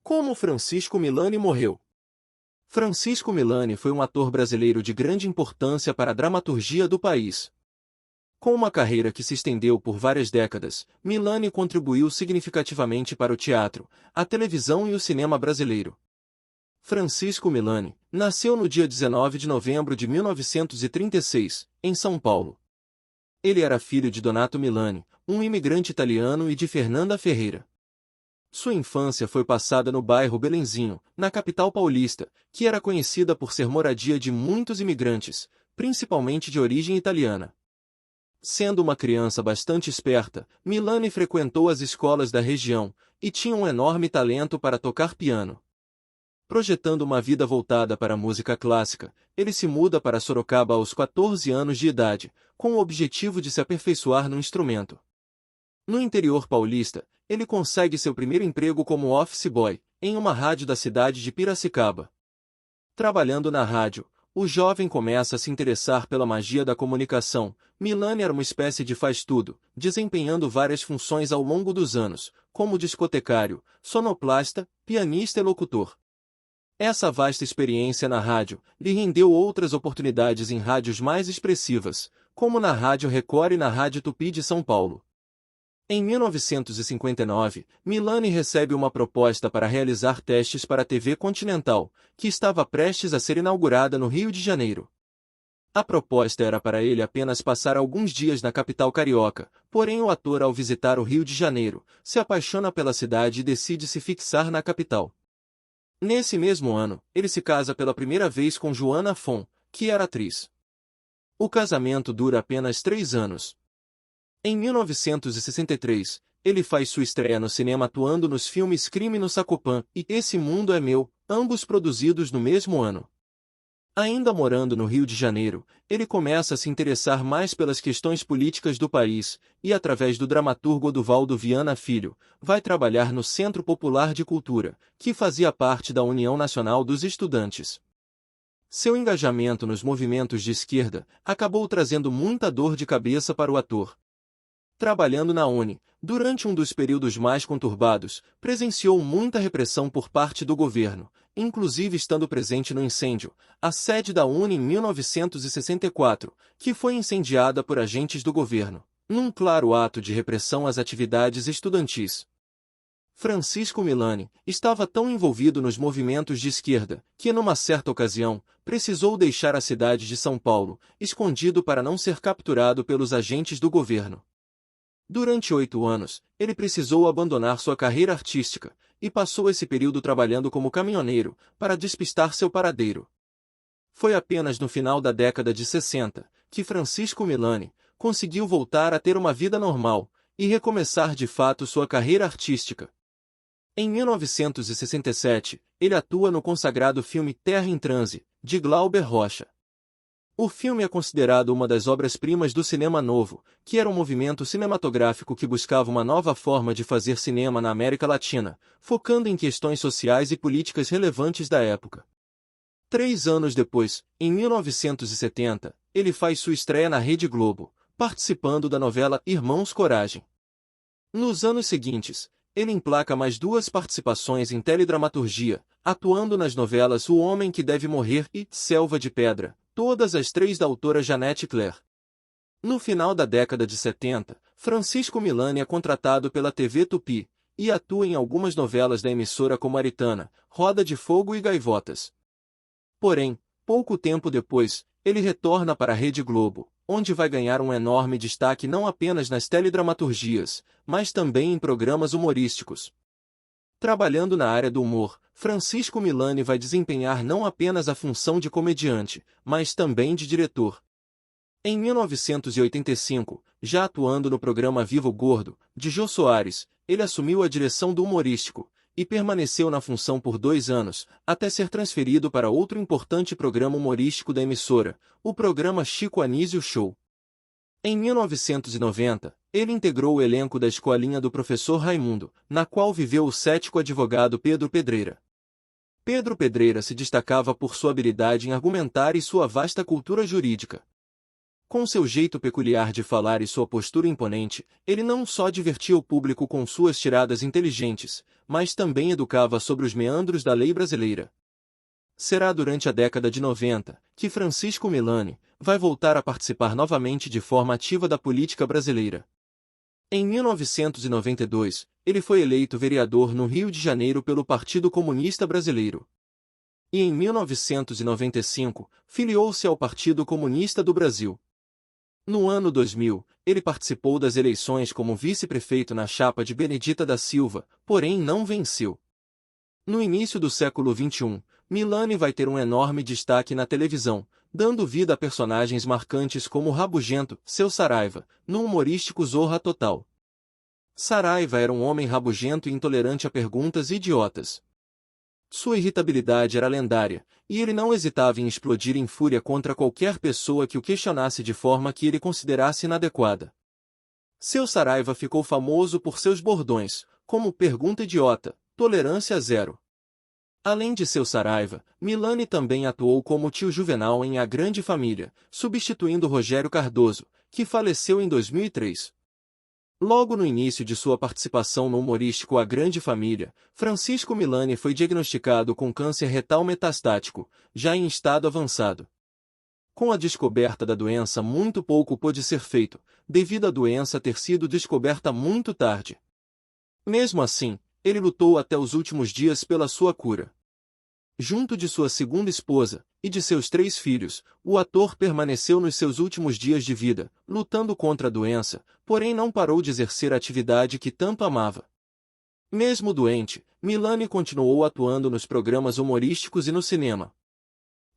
Como Francisco Milani morreu? Francisco Milani foi um ator brasileiro de grande importância para a dramaturgia do país. Com uma carreira que se estendeu por várias décadas, Milani contribuiu significativamente para o teatro, a televisão e o cinema brasileiro. Francisco Milani nasceu no dia 19 de novembro de 1936, em São Paulo. Ele era filho de Donato Milani, um imigrante italiano, e de Fernanda Ferreira. Sua infância foi passada no bairro Belenzinho, na capital paulista, que era conhecida por ser moradia de muitos imigrantes, principalmente de origem italiana. Sendo uma criança bastante esperta, Milani frequentou as escolas da região e tinha um enorme talento para tocar piano. Projetando uma vida voltada para a música clássica, ele se muda para Sorocaba aos 14 anos de idade, com o objetivo de se aperfeiçoar no instrumento. No interior paulista, ele consegue seu primeiro emprego como office boy, em uma rádio da cidade de Piracicaba. Trabalhando na rádio, o jovem começa a se interessar pela magia da comunicação. Milani era uma espécie de faz-tudo, desempenhando várias funções ao longo dos anos, como discotecário, sonoplasta, pianista e locutor. Essa vasta experiência na rádio lhe rendeu outras oportunidades em rádios mais expressivas, como na Rádio Record e na Rádio Tupi de São Paulo. Em 1959, Milani recebe uma proposta para realizar testes para a TV Continental, que estava prestes a ser inaugurada no Rio de Janeiro. A proposta era para ele apenas passar alguns dias na capital carioca, porém o ator, ao visitar o Rio de Janeiro, se apaixona pela cidade e decide se fixar na capital. Nesse mesmo ano, ele se casa pela primeira vez com Joana Fon, que era atriz. O casamento dura apenas 3 anos. Em 1963, ele faz sua estreia no cinema atuando nos filmes Crime no Sacopan e Esse Mundo é Meu, ambos produzidos no mesmo ano. Ainda morando no Rio de Janeiro, ele começa a se interessar mais pelas questões políticas do país e, através do dramaturgo Oduvaldo Viana Filho, vai trabalhar no Centro Popular de Cultura, que fazia parte da União Nacional dos Estudantes. Seu engajamento nos movimentos de esquerda acabou trazendo muita dor de cabeça para o ator. Trabalhando na UNE, durante um dos períodos mais conturbados, presenciou muita repressão por parte do governo, inclusive estando presente no incêndio, a sede da UNE em 1964, que foi incendiada por agentes do governo, num claro ato de repressão às atividades estudantis. Francisco Milani estava tão envolvido nos movimentos de esquerda que, numa certa ocasião, precisou deixar a cidade de São Paulo, escondido para não ser capturado pelos agentes do governo. Durante 8 anos, ele precisou abandonar sua carreira artística, e passou esse período trabalhando como caminhoneiro, para despistar seu paradeiro. Foi apenas no final da década de 60, que Francisco Milani conseguiu voltar a ter uma vida normal, e recomeçar de fato sua carreira artística. Em 1967, ele atua no consagrado filme Terra em Transe, de Glauber Rocha. O filme é considerado uma das obras-primas do cinema novo, que era um movimento cinematográfico que buscava uma nova forma de fazer cinema na América Latina, focando em questões sociais e políticas relevantes da época. 3 anos depois, em 1970, ele faz sua estreia na Rede Globo, participando da novela Irmãos Coragem. Nos anos seguintes, ele emplaca mais 2 participações em teledramaturgia, atuando nas novelas O Homem que Deve Morrer e Selva de Pedra, todas as 3 da autora Janete Claire. No final da década de 70, Francisco Milani é contratado pela TV Tupi, e atua em algumas novelas da emissora como Aritana, Roda de Fogo e Gaivotas. Porém, pouco tempo depois, ele retorna para a Rede Globo, onde vai ganhar um enorme destaque não apenas nas teledramaturgias, mas também em programas humorísticos. Trabalhando na área do humor, Francisco Milani vai desempenhar não apenas a função de comediante, mas também de diretor. Em 1985, já atuando no programa Vivo Gordo, de Jô Soares, ele assumiu a direção do humorístico, e permaneceu na função por 2 anos, até ser transferido para outro importante programa humorístico da emissora, o programa Chico Anísio Show. Em 1990, ele integrou o elenco da Escolinha do Professor Raimundo, na qual viveu o cético advogado Pedro Pedreira. Pedro Pedreira se destacava por sua habilidade em argumentar e sua vasta cultura jurídica. Com seu jeito peculiar de falar e sua postura imponente, ele não só divertia o público com suas tiradas inteligentes, mas também educava sobre os meandros da lei brasileira. Será durante a década de 90 que Francisco Milani vai voltar a participar novamente de forma ativa da política brasileira. Em 1992, ele foi eleito vereador no Rio de Janeiro pelo Partido Comunista Brasileiro. E em 1995, filiou-se ao Partido Comunista do Brasil. No ano 2000, ele participou das eleições como vice-prefeito na chapa de Benedita da Silva, porém não venceu. No início do século XXI, Milani vai ter um enorme destaque na televisão, dando vida a personagens marcantes como o rabugento Seu Saraiva, no humorístico Zorra Total. Saraiva era um homem rabugento e intolerante a perguntas idiotas. Sua irritabilidade era lendária, e ele não hesitava em explodir em fúria contra qualquer pessoa que o questionasse de forma que ele considerasse inadequada. Seu Saraiva ficou famoso por seus bordões, como pergunta idiota, tolerância zero. Além de Seu Saraiva, Milani também atuou como tio Juvenal em A Grande Família, substituindo Rogério Cardoso, que faleceu em 2003. Logo no início de sua participação no humorístico A Grande Família, Francisco Milani foi diagnosticado com câncer retal metastático, já em estado avançado. Com a descoberta da doença, muito pouco pôde ser feito, devido à doença ter sido descoberta muito tarde. Mesmo assim, ele lutou até os últimos dias pela sua cura. Junto de sua segunda esposa e de seus 3 filhos, o ator permaneceu nos seus últimos dias de vida, lutando contra a doença, porém não parou de exercer a atividade que tanto amava. Mesmo doente, Milani continuou atuando nos programas humorísticos e no cinema.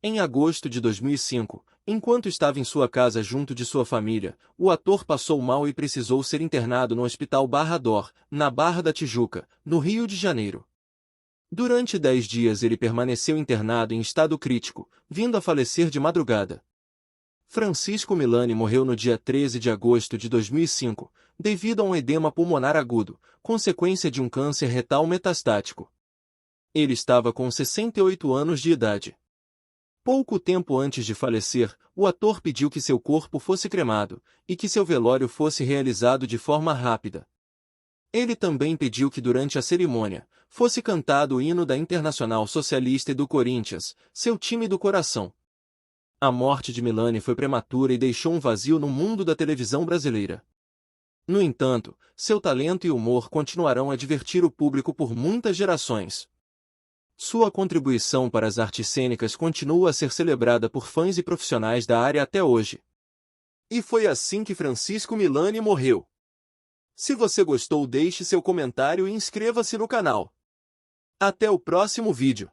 Em agosto de 2005, enquanto estava em sua casa junto de sua família, o ator passou mal e precisou ser internado no Hospital Barra d'Or, na Barra da Tijuca, no Rio de Janeiro. Durante 10 dias ele permaneceu internado em estado crítico, vindo a falecer de madrugada. Francisco Milani morreu no dia 13 de agosto de 2005, devido a um edema pulmonar agudo, consequência de um câncer retal metastático. Ele estava com 68 anos de idade. Pouco tempo antes de falecer, o ator pediu que seu corpo fosse cremado, e que seu velório fosse realizado de forma rápida. Ele também pediu que durante a cerimônia, fosse cantado o hino da Internacional Socialista e do Corinthians, seu time do coração. A morte de Milani foi prematura e deixou um vazio no mundo da televisão brasileira. No entanto, seu talento e humor continuarão a divertir o público por muitas gerações. Sua contribuição para as artes cênicas continua a ser celebrada por fãs e profissionais da área até hoje. E foi assim que Francisco Milani morreu. Se você gostou, deixe seu comentário e inscreva-se no canal. Até o próximo vídeo.